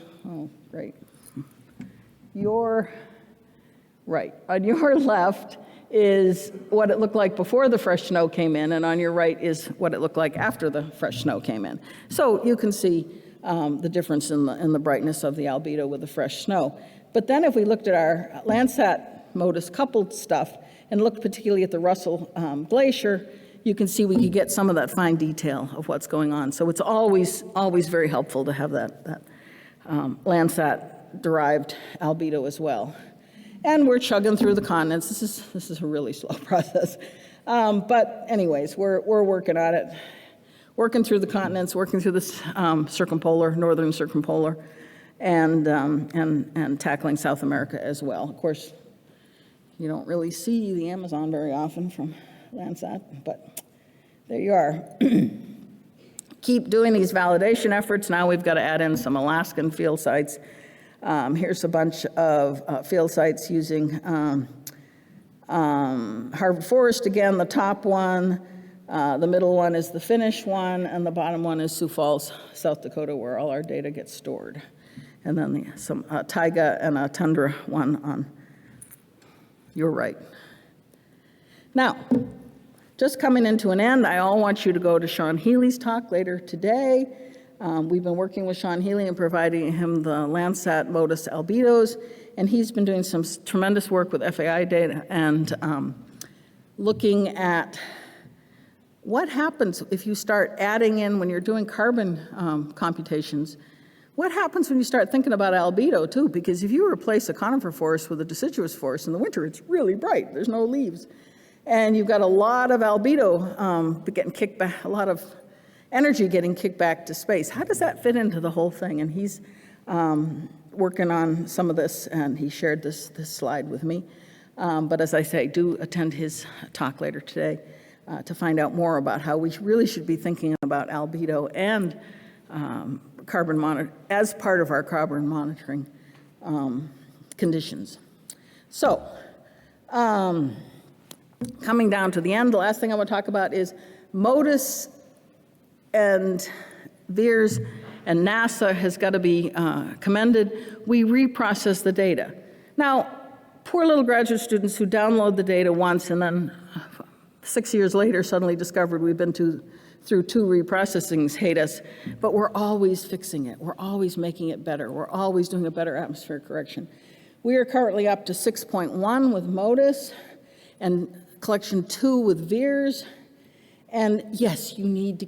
on your left is what it looked like before the fresh snow came in, and on your right is what it looked like after the fresh snow came in. So you can see the difference in the brightness of the albedo with the fresh snow. But then if we looked at our Landsat MODIS coupled stuff and looked particularly at the Russell Glacier, you can see we could get some of that fine detail of what's going on. So it's always very helpful to have that Landsat-derived albedo as well. And we're chugging through the continents. This is a really slow process. But anyways, we're working on it. Working through the continents, working through this circumpolar, northern circumpolar, and tackling South America as well. Of course, you don't really see the Amazon very often from Landsat, but there you are. Keep doing these validation efforts. Now we've got to add in some Alaskan field sites. Here's a bunch of field sites using Harvard Forest again, the top one. The middle one is the Finnish one, and the bottom one is Sioux Falls, South Dakota, where all our data gets stored. And then some taiga and a tundra one on your right. Now, just coming into an end, I want you to go to Sean Healy's talk later today. We've been working with Sean Healy and providing him the Landsat MODIS albedos, and he's been doing some tremendous work with FAI data and looking at what happens if you start adding in, when you're doing carbon computations, what happens when you start thinking about albedo too? Because if you replace a conifer forest with a deciduous forest in the winter, it's really bright, there's no leaves. And you've got a lot of albedo getting kicked back, a lot of energy getting kicked back to space. How does that fit into the whole thing? And he's working on some of this, and he shared this slide with me. But as I say, do attend his talk later today to find out more about how we really should be thinking about albedo and carbon monitor as part of our carbon monitoring conditions. So, coming down to the end, the last thing I want to talk about is MODIS and VIIRS and NASA has got to be commended. We reprocess the data. Now, poor little graduate students who download the data once and then 6 years later suddenly discovered we've been through 2 reprocessings hate us, but we're always fixing it. We're always making it better. We're always doing a better atmospheric correction. We are currently up to 6.1 with MODIS and collection 2 with VIIRS. And yes, you need to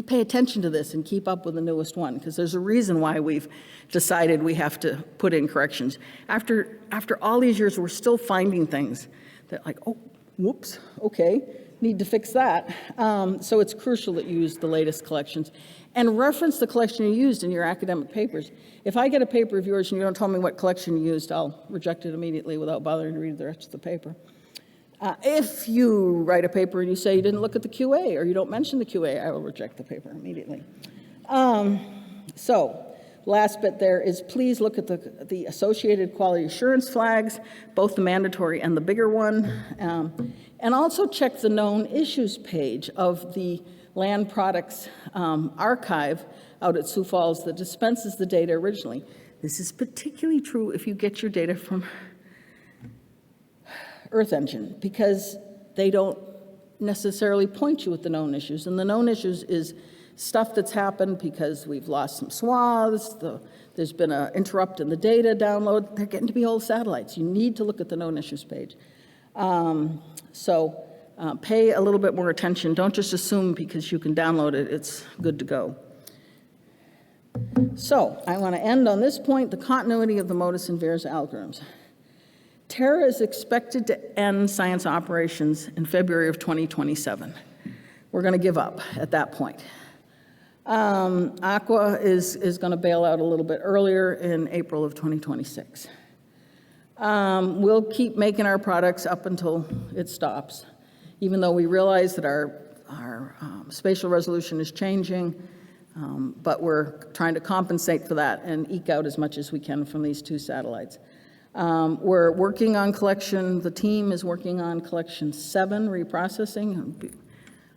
pay attention to this and keep up with the newest one, because there's a reason why we've decided we have to put in corrections. After all these years, we're still finding things that like, oh, whoops, okay, need to fix that. So it's crucial that you use the latest collections and reference the collection you used in your academic papers. If I get a paper of yours and you don't tell me what collection you used, I'll reject it immediately without bothering to read the rest of the paper. If you write a paper and you say you didn't look at the QA or you don't mention the QA, I will reject the paper immediately. So, last bit there is please look at the associated quality assurance flags, both the mandatory and the bigger one, and also check the known issues page of the Land Products archive out at Sioux Falls that dispenses the data originally. This is particularly true if you get your data from Earth Engine, because they don't necessarily point you at the known issues. And the known issues is stuff that's happened because we've lost some swaths, there's been an interrupt in the data download. They're getting to be old satellites. You need to look at the known issues page. So pay a little bit more attention. Don't just assume because you can download it, it's good to go. So I want to end on this point, the continuity of the MODIS and VIIRS algorithms. Terra is expected to end science operations in February of 2027. We're going to give up at that point. Aqua is going to bail out a little bit earlier in April of 2026. We'll keep making our products up until it stops, even though we realize that our spatial resolution is changing, but we're trying to compensate for that and eke out as much as we can from these 2 satellites. We're working on the team is working on collection 7 reprocessing.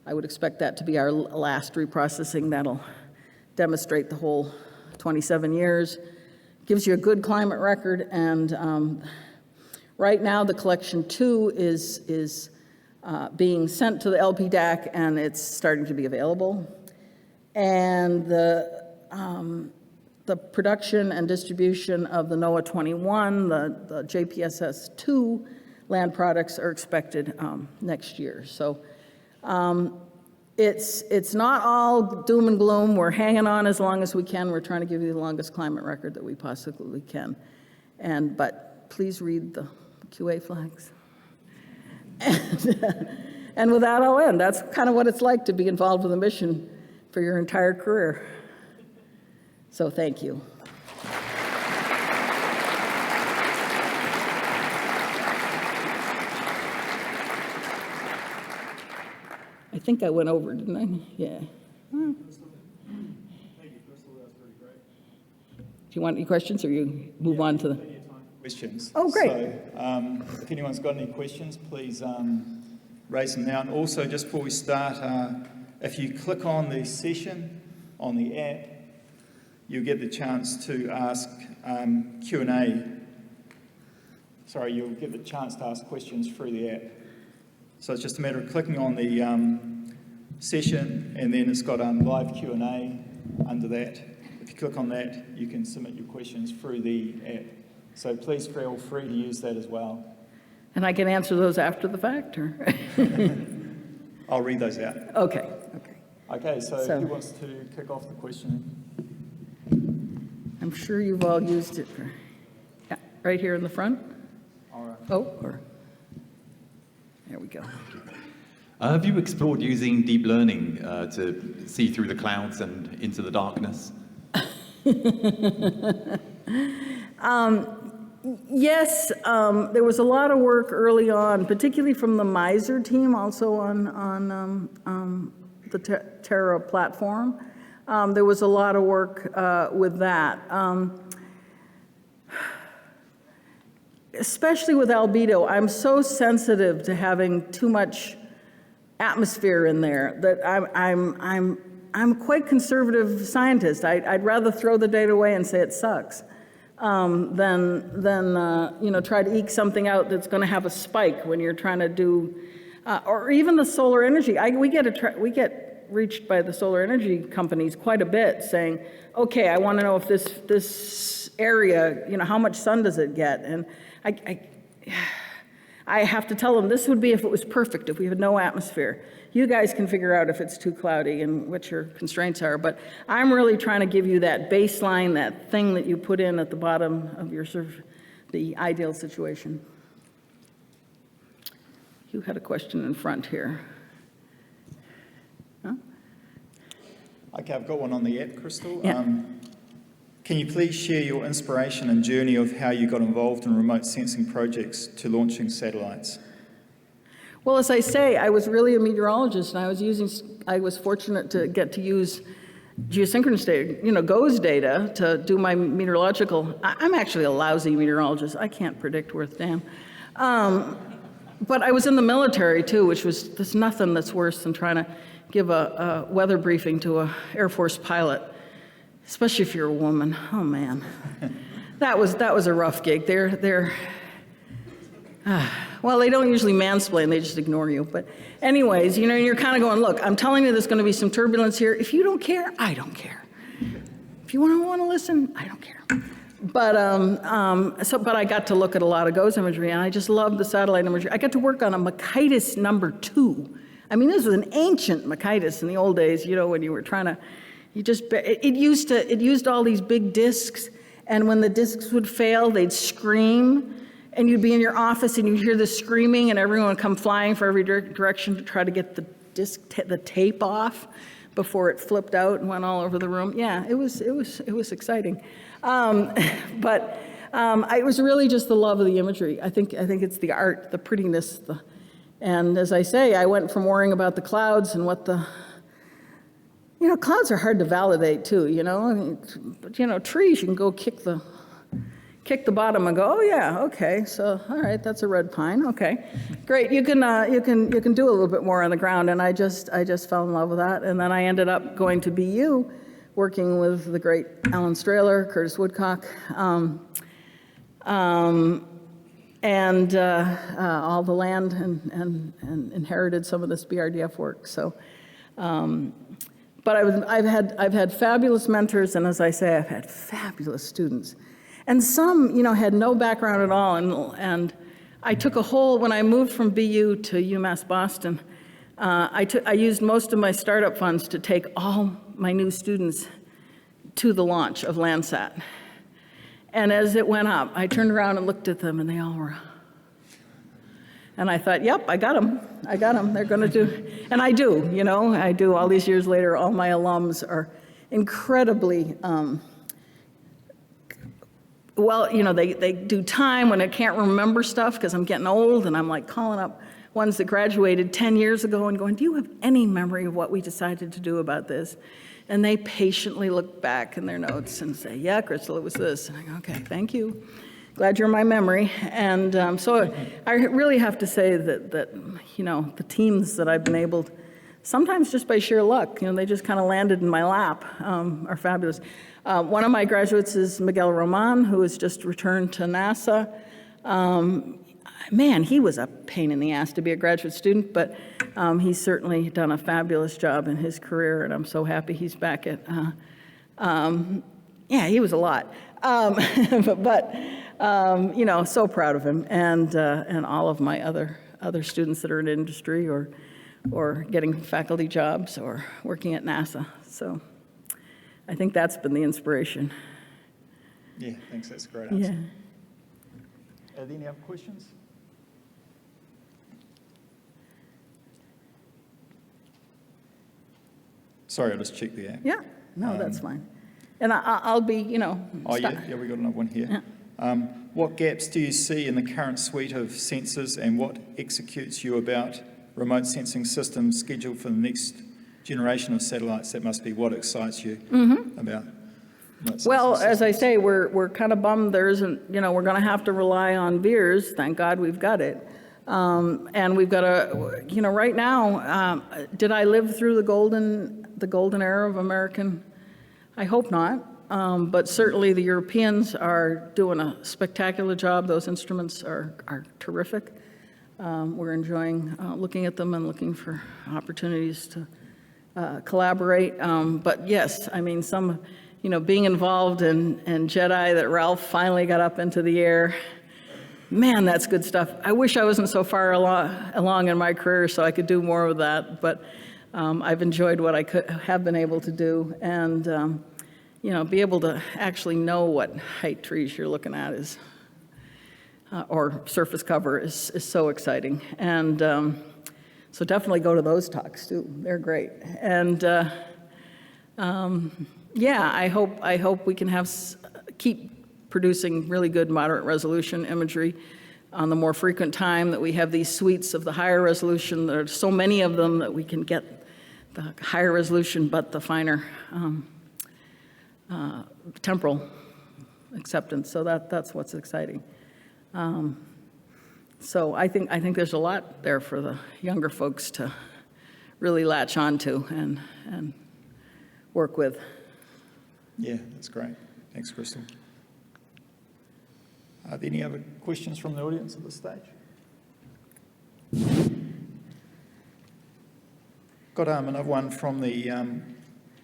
I would expect that to be our last reprocessing. That'll demonstrate the whole 27 years. Gives you a good climate record, and right now the collection 2 is being sent to the LPDAC, and it's starting to be available. And the production and distribution of the NOAA 21, the JPSS-2 land products are expected next year. So it's not all doom and gloom. We're hanging on as long as we can. We're trying to give you the longest climate record that we possibly can. But please read the QA flags. And with that, I'll end. That's kind of what it's like to be involved with a mission for your entire career. So thank you. I think I went over, didn't I? Yeah. Thank you, Crystal. That's pretty great. Do you want any questions, or you move on to the
questions?
Oh, great.
So if anyone's got any questions, please raise them now. And also, just before we start, if you click on the session on the app, you'll get the chance to ask Q&A. Sorry, you'll get the chance to ask questions through the app. So it's just a matter of clicking on the session, and then it's got live Q&A under that. If you click on that, you can submit your questions through the app. So please feel free to use that as well.
And I can answer those after the fact, or?
I'll read those out.
Okay.
Okay, so who wants to kick off the questioning?
I'm sure you've all used it. Yeah, right here in the front.
All right.
There we go.
Have you explored using deep learning to see through the clouds and into the darkness?
Yes, there was a lot of work early on, particularly from the Miser team, also on the Terra platform. There was a lot of work with that. especially with Albedo, I'm so sensitive to having too much atmosphere in there that I'm quite conservative scientist. I'd rather throw the data away and say it sucks than you know, try to eke something out that's going to have a spike when you're trying to do, or even the solar energy. We get reached by the solar energy companies quite a bit saying, okay, I want to know if this area, you know, how much sun does it get? And I have to tell them this would be if it was perfect, if we had no atmosphere. You guys can figure out if it's too cloudy and what your constraints are, but I'm really trying to give you that baseline, that thing that you put in at the bottom of your sort of the ideal situation. You had a question in front here. Huh?
Okay, I've got one on the app, Crystal.
Yeah.
Can you please share your inspiration and journey of how you got involved in remote sensing projects to launching satellites?
Well, as I say, I was really a meteorologist, and I was fortunate to get to use geosynchronous data, you know, GOES data to do my meteorological. I'm actually a lousy meteorologist. I can't predict worth damn. But I was in the military too, which was, there's nothing that's worse than trying to give a weather briefing to an Air Force pilot, especially if you're a woman. Oh man, that was a rough gig. Well, they don't usually mansplain, they just ignore you. But anyways, you know, you're kind of going, look, I'm telling you there's going to be some turbulence here. If you don't care, I don't care. If you want to listen, I don't care. But but I got to look at a lot of GOES imagery, and I just loved the satellite imagery. I got to work on a Mercatus #2. I mean, this was an ancient Mercatus in the old days, you know, when you were trying to, it used all these big disks, and when the disks would fail, they'd scream. And you'd be in your office and you'd hear the screaming and everyone would come flying for every direction to try to get the disc, the tape off before it flipped out and went all over the room. Yeah, it was exciting. But it was really just the love of the imagery. I think it's the art, the prettiness. And as I say, I went from worrying about the clouds and what the, you know, clouds are hard to validate too, you know. I mean, but, you know, trees, you can go kick the bottom and go, oh yeah, okay, so all right, that's a red pine, okay, great. You can do a little bit more on the ground, and I just fell in love with that, and then I ended up going to BU, working with the great Alan Strahler, Curtis Woodcock, and all the land, and inherited some of this BRDF work. So, but I've had fabulous mentors, and as I say, I've had fabulous students. And some, you know, had no background at all, and I took when I moved from BU to UMass Boston, I used most of my startup funds to take all my new students to the launch of Landsat. And as it went up, I turned around and looked at them, and they all were, and I thought, yep, I got them, they're gonna do, and I do, you know, I do. All these years later, all my alums are incredibly, well, you know, they do time when I can't remember stuff because I'm getting old, and I'm like calling up ones that graduated 10 years ago and going, do you have any memory of what we decided to do about this? And they patiently look back in their notes and say, yeah, Crystal, it was this. And I go, okay, thank you. Glad you're my memory. And so I really have to say that, you know, the teams that I've been able to, sometimes just by sheer luck, you know, they just kind of landed in my lap, are fabulous. One of my graduates is Miguel Roman, who has just returned to NASA. Man, he was a pain in the ass to be a graduate student, but he's certainly done a fabulous job in his career, and I'm so happy he's back at, yeah, he was a lot. But you know, so proud of him, and all of my other students that are in industry or getting faculty jobs or working at NASA. So I think that's been the inspiration.
Yeah, thanks. That's a great answer.
Yeah.
Are there any other questions? Sorry, I just checked the app.
Yeah, no, that's fine. And I'll be, you know.
Oh, yeah, we got another one here.
Yeah.
What gaps do you see in the current suite of sensors, and what executes you about remote sensing systems scheduled for the next generation of satellites? That must be what excites you about.
Well, as I say, we're kind of bummed there isn't, we're going to have to rely on VIIRS. Thank God we've got it. And we've got to, right now, did I live through the golden era of American? I hope not. But certainly the Europeans are doing a spectacular job. Those instruments are terrific. We're enjoying looking at them and looking for opportunities to collaborate. But yes, I mean, being involved in JEDI that Ralph finally got up into the air, man, that's good stuff. I wish I wasn't so far along in my career so I could do more of that, but I've enjoyed what I have been able to do, and be able to actually know what height trees you're looking at is, or surface cover is so exciting. And so definitely go to those talks too. They're great. And yeah, I hope we can keep producing really good moderate resolution imagery on the more frequent time, that we have these suites of the higher resolution. There are so many of them that we can get the higher resolution, but the finer temporal acceptance. So that's what's exciting. So I think there's a lot there for the younger folks to really latch onto and work with.
Yeah, that's great. Thanks, Crystal. Are there any other questions from the audience at this stage? Got another one from the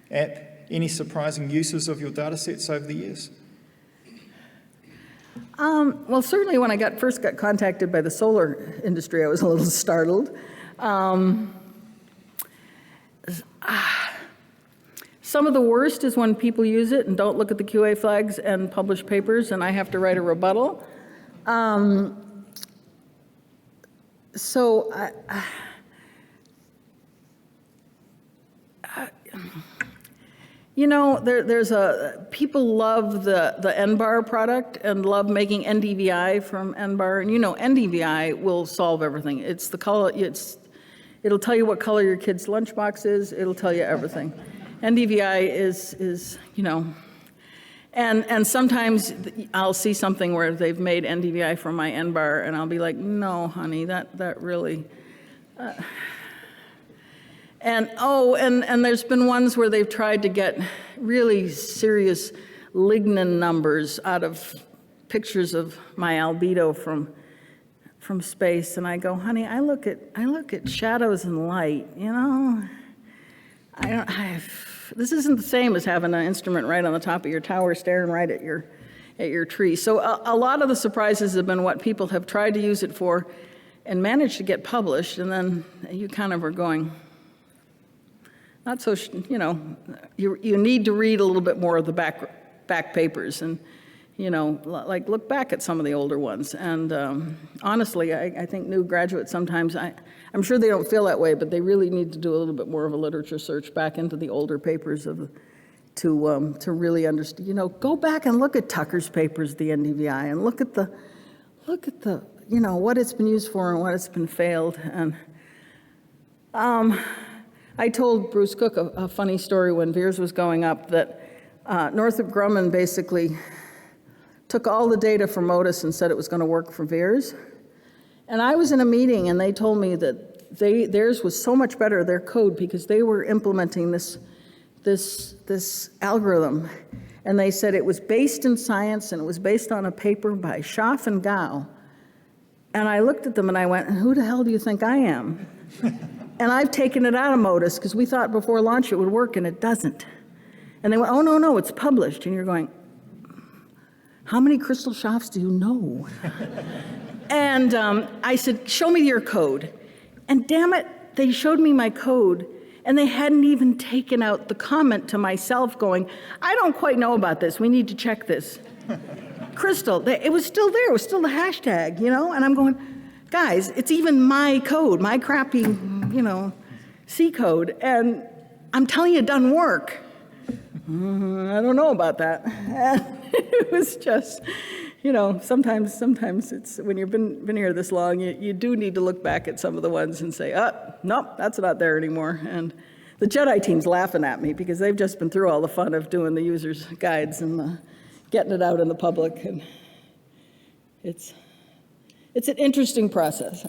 app. Any surprising uses of your data sets over the years?
Well, certainly when I first got contacted by the solar industry, I was a little startled. Some of the worst is when people use it and don't look at the QA flags and publish papers, and I have to write a rebuttal. People love the NBAR product and love making NDVI from NBAR, and NDVI will solve everything. It's the color. It'll tell you what color your kid's lunchbox is. It'll tell you everything. NDVI is and sometimes I'll see something where they've made NDVI from my NBAR, and I'll be like, no, honey, that really. And there's been ones where they've tried to get really serious lignin numbers out of pictures of my albedo from space, and I go, honey, I look at shadows and light, this isn't the same as having an instrument right on the top of your tower staring right at your tree. So a lot of the surprises have been what people have tried to use it for and managed to get published, and then you kind of are going, not so, you need to read a little bit more of the back papers and, like look back at some of the older ones. And honestly, I think new graduates sometimes, I'm sure they don't feel that way, but they really need to do a little bit more of a literature search back into the older papers to really understand. Go back and look at Tucker's papers, the NDVI, and look at the what it's been used for and what it's been failed. And I told Bruce Cook a funny story when VIIRS was going up, that Northrop Grumman basically took all the data from Otis and said it was going to work for VIIRS. And I was in a meeting, and they told me that theirs was so much better, their code, because they were implementing this algorithm. And they said it was based in science, and it was based on a paper by Schaaf and Gao. And I looked at them and I went, who the hell do you think I am? And I've taken it out of Modus because we thought before launch it would work, and it doesn't. And they went, oh, no, it's published. And you're going, how many crystal Schaafs do you know? And I said, show me your code. And damn it, they showed me my code, and they hadn't even taken out the comment to myself going, I don't quite know about this. We need to check this. Crystal, it was still there. It was still the hashtag, And I'm going, guys, it's even my code, my crappy, C code, and I'm telling you it doesn't work. I don't know about that. And it was just, sometimes it's, when you've been here this long, you do need to look back at some of the ones and say, nope, that's not there anymore. And The Jedi team's laughing at me because they've just been through all the fun of doing the user's guides and getting it out in the public, and it's an interesting process.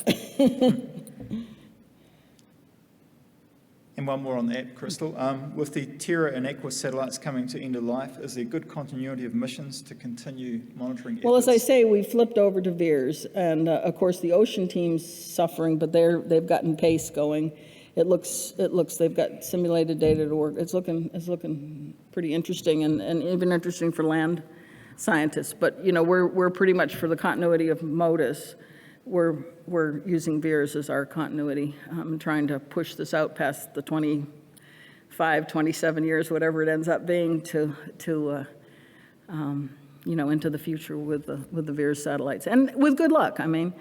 And one more on that, Crystal. With the Terra and Aqua satellites coming to end of life, is there good continuity of missions to continue monitoring efforts?
Well, as I say, we flipped over to VIIRS, and of course the ocean team's suffering, but they've gotten pace going. It looks they've got simulated data to work. It's looking pretty interesting, and even interesting for land scientists. But you know, we're pretty much, for the continuity of MODIS, we're using VIIRS as our continuity, trying to push this out past the 25, 27 years, whatever it ends up being, to you know, into the future with the VIIRS satellites, and with good luck. I mean,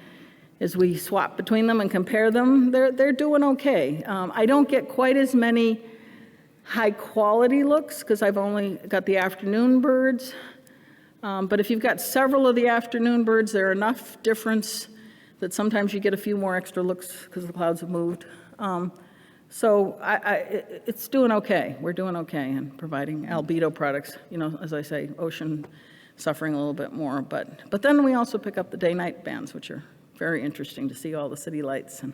as we swap between them and compare them, they're doing okay. I don't get quite as many high quality looks because I've only got the afternoon birds. But if you've got several of the afternoon birds, there are enough difference that sometimes you get a few more extra looks because the clouds have moved. So it's doing okay. We're doing okay in providing albedo products. You know, as I say, ocean suffering a little bit more. But then we also pick up the day-night bands, which are very interesting to see all the city lights and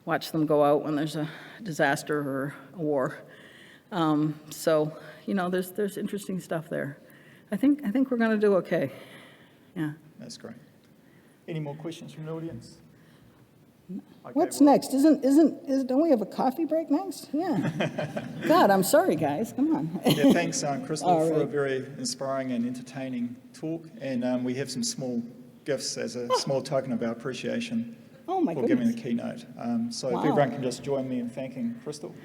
watch them go out when there's a disaster or a war. So, you know, there's interesting stuff there. I think we're going to do okay. Yeah.
That's great. Any more questions from the audience? Okay,
What's
well,
next? Don't we have a coffee break next? Yeah. God, I'm sorry, guys. Come on.
Yeah, thanks, Crystal,
All
for a
right.
very inspiring and entertaining talk. And we have some small gifts as a small token of our appreciation
Oh, my
for giving the
goodness.
keynote. So
Wow.
if everyone can just join me in thanking Crystal.